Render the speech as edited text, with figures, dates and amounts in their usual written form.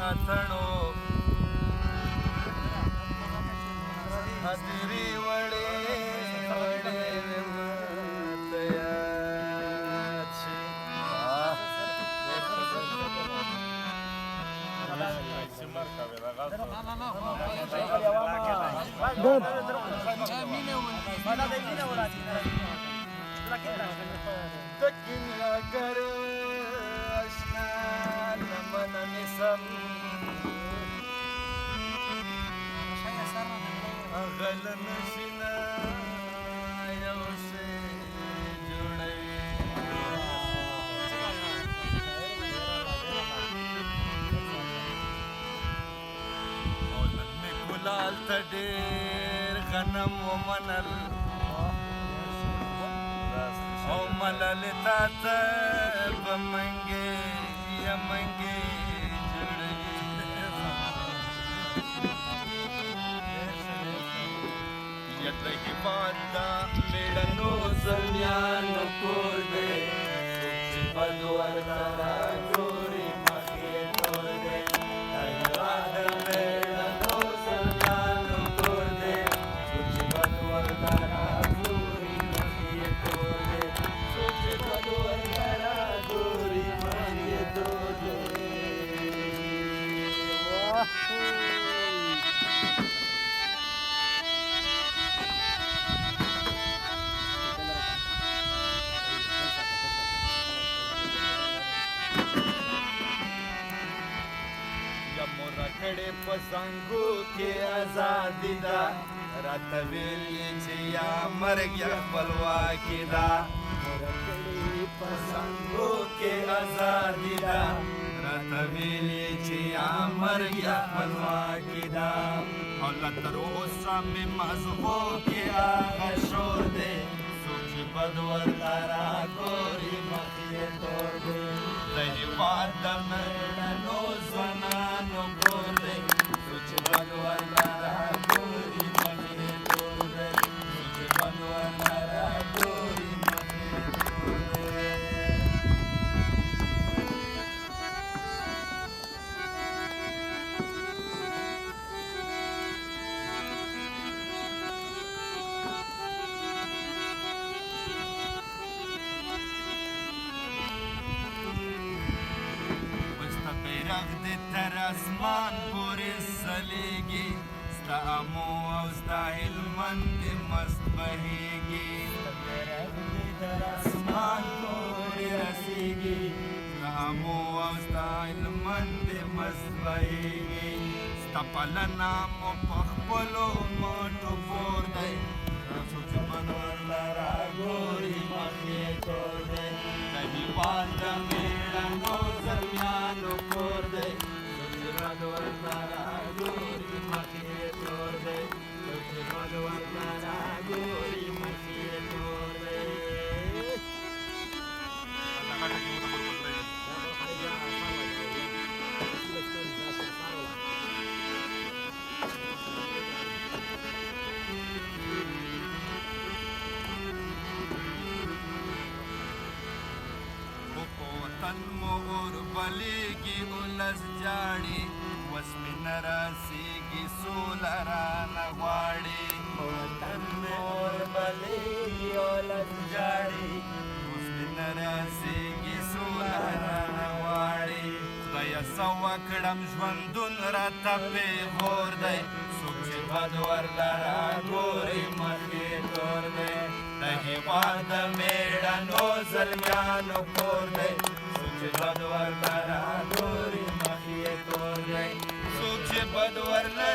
اتڼو حاضري وړې وړې ورته یاد شي د کیمیاګر اشنا لمنه نیسم غل نشي نه یو شی جوړوي او نن مې ګلال ته ډېر غنم ومنل او ملالې تا ته به منګې یا منګې د هېواد دا مېړنو زلمیانو کور دی څوک چې بد ورته راګوري مخ یې تور دی د هېواد د مېړنو زلمیانو کور دی څوک چې بد ورته راګوري مخ یې تور دی څوک چې بد ورته راګوري مخ یې تور دی کړې په زنګو کې ازادي ده راته ویل یې چې یا مرګ یا خپلواکي ده کړې په زنګو کې ازادي ده راته ویل یې چې یا مرګ یا خپلواکي ده او لا تر اوسه مې مزغو کې هغه شور دی څوک چې بد ورته راګوري مخ یې تور دی د هېواد د مېړنو ځوانانو کور دی څوک چې بد ورته راګوري مخ یې تور دی څوک چې بد ورته راګوري مخ یې تور دی بیرغ دې تر اسمان پورې ځلیږي ستا امو او ستا هلمند دې مست بهیږي بیرغ دې تر اسمان پورې رسیږي ستا امو او ستا هلمند دې مست بهیږي ستا پلنه مو په خپلو مټو پور دی څوک چې بد ورته راګوري مخ یې تور دی د هېواد د مېړنو زلمیانو کور دی څوک چې بد ورته راګوري مخ یې تور دی څوک چې بد ورته راګوري مخ یې تور دی وطن مو اور بلیږي ولس جاړي اوس مې نه رسېږي سوله رانه غواړي وطن مو اور بلیږي ولس جاړي اوس مې نه رسېږي سوله رانه غواړي خدایه څه وکړم ژوندون راته پېغور دی څوک چې بد ورته راګوري مخ یې تور دی د هېواد د مېړنو زلمیانو کور دی څوک چې بد ورته راګوري مخ یې تور دی څوک چې بد ورته